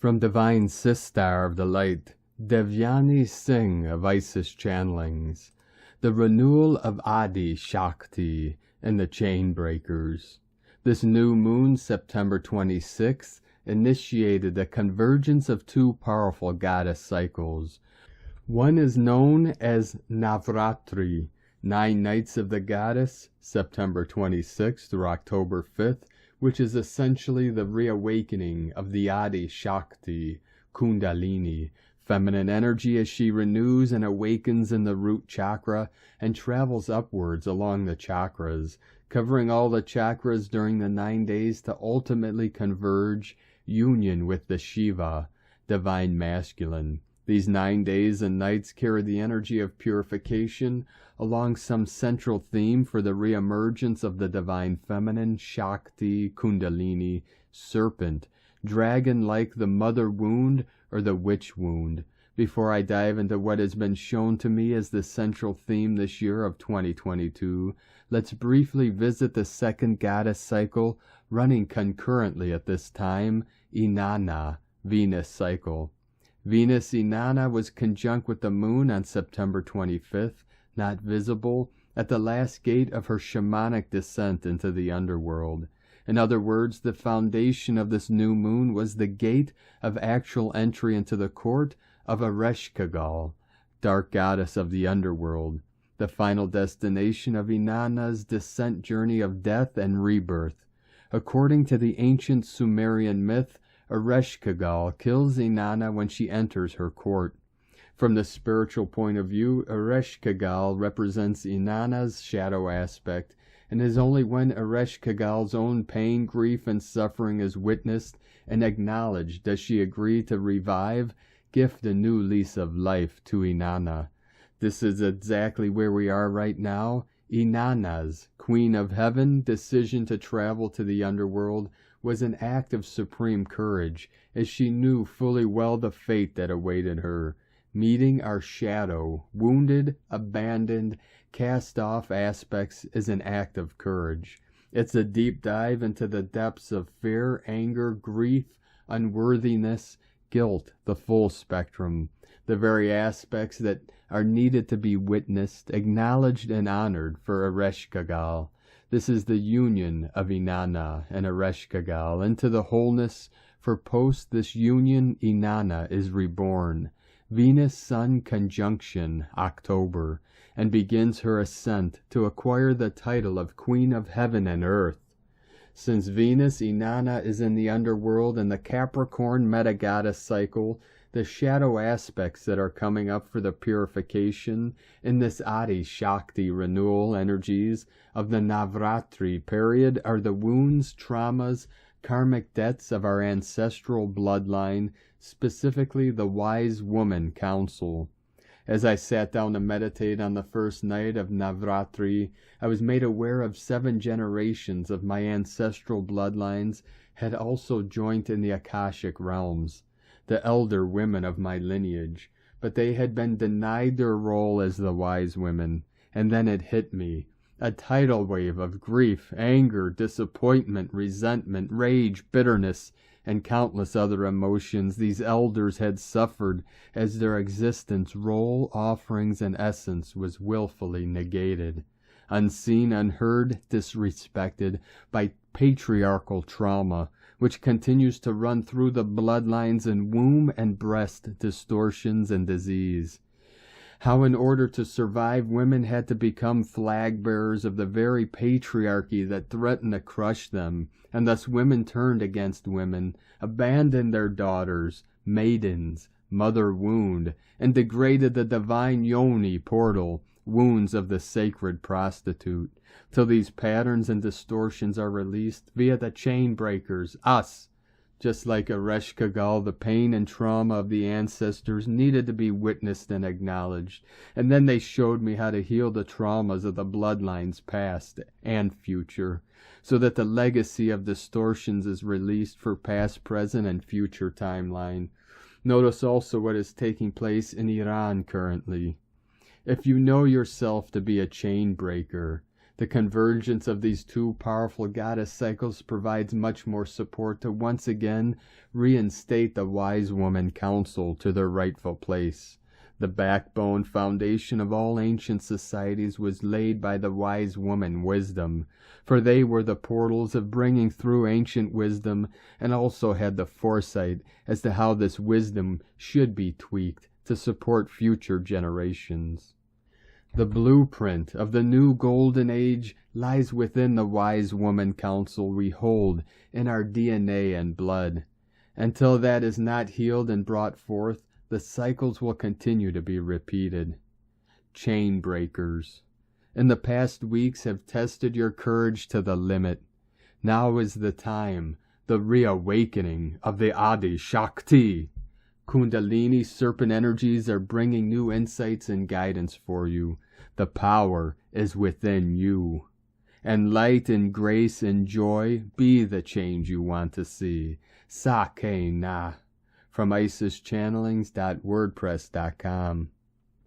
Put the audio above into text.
From Divine Sistar of the Light, Devyani Singh of Isis Channelings, the renewal of Adi Shakti and the Chain Breakers. This new moon, September 26th, initiated the convergence of two powerful goddess cycles. One is known as Navratri, 9 nights of the goddess, September 26th through October 5th, which is essentially the reawakening of the Adi Shakti, Kundalini, feminine energy as she renews and awakens in the root chakra and travels upwards along the chakras, covering all the chakras during the 9 days to ultimately converge union with the Shiva, divine masculine. These 9 days and nights carry the energy of purification along some central theme for the reemergence of the divine feminine, Shakti, Kundalini, serpent, dragon like the mother wound or the witch wound. Before I dive into what has been shown to me as the central theme this year of 2022, let's briefly visit the second goddess cycle running concurrently at this time, Inanna, Venus cycle. Venus Inanna was conjunct with the moon on September 25th, not visible, at the last gate of her shamanic descent into the underworld. In other words, the foundation of this new moon was the gate of actual entry into the court of Ereshkigal, dark goddess of the underworld, the final destination of Inanna's descent journey of death and rebirth. According to the ancient Sumerian myth, Ereshkigal kills Inanna when she enters her court. From the spiritual point of view, Ereshkigal represents Inanna's shadow aspect, and is only when Ereshkigal's own pain, grief, and suffering is witnessed and acknowledged does she agree to revive, gift a new lease of life to Inanna. This is exactly where we are right now. Inanna's, Queen of Heaven, decision to travel to the underworld was an act of supreme courage, as she knew fully well the fate that awaited her. Meeting our shadow, wounded, abandoned, cast off aspects is an act of courage. It's a deep dive into the depths of fear, anger, grief, unworthiness, guilt, the full spectrum, the very aspects that are needed to be witnessed, acknowledged, and honored for Ereshkigal. This is the union of Inanna and Ereshkigal into the wholeness, for post this union Inanna is reborn. Venus-Sun conjunction, October, and begins her ascent to acquire the title of Queen of Heaven and Earth. Since Venus Inanna is in the underworld and the Capricorn meta-goddess cycle, the shadow aspects that are coming up for the purification in this Adi Shakti renewal energies of the Navratri period are the wounds, traumas, karmic debts of our ancestral bloodline, specifically the Wise Woman Council. As I sat down to meditate on the first night of Navratri, I was made aware of 7 generations of my ancestral bloodlines had also joined in the Akashic realms, the elder women of my lineage, but they had been denied their role as the wise women, and then it hit me. A tidal wave of grief, anger, disappointment, resentment, rage, bitterness, and countless other emotions these elders had suffered as their existence, role, offerings, and essence was willfully negated, unseen, unheard, disrespected by patriarchal trauma, which continues to run through the bloodlines in womb and breast distortions and disease. How in order to survive, women had to become flag bearers of the very patriarchy that threatened to crush them, and thus women turned against women, abandoned their daughters, maidens, mother wound, and degraded the divine yoni portal, wounds of the sacred prostitute, till these patterns and distortions are released via the chain breakers, us. Just like Ereshkigal, the pain and trauma of the ancestors needed to be witnessed and acknowledged, and then they showed me how to heal the traumas of the bloodlines past and future, so that the legacy of distortions is released for past, present, and future timeline. Notice also what is taking place in Iran currently. If you know yourself to be a chain breaker, The convergence of these two powerful goddess cycles provides much more support to once again reinstate the wise woman council to their rightful place. The backbone foundation of all ancient societies was laid by the wise woman wisdom, for they were the portals of bringing through ancient wisdom and also had the foresight as to how this wisdom should be tweaked to support future generations. The blueprint of the new golden age lies within the wise woman council we hold in our DNA and blood. Until that is not healed and brought forth, the cycles will continue to be repeated. Chain breakers. In the past weeks have tested your courage to the limit. Now is the time, the reawakening of the Adi Shakti. Kundalini serpent energies are bringing new insights and guidance for you. The power is within you. And light and grace and joy be the change you want to see. Sake na. From IsisChannelings.wordpress.com.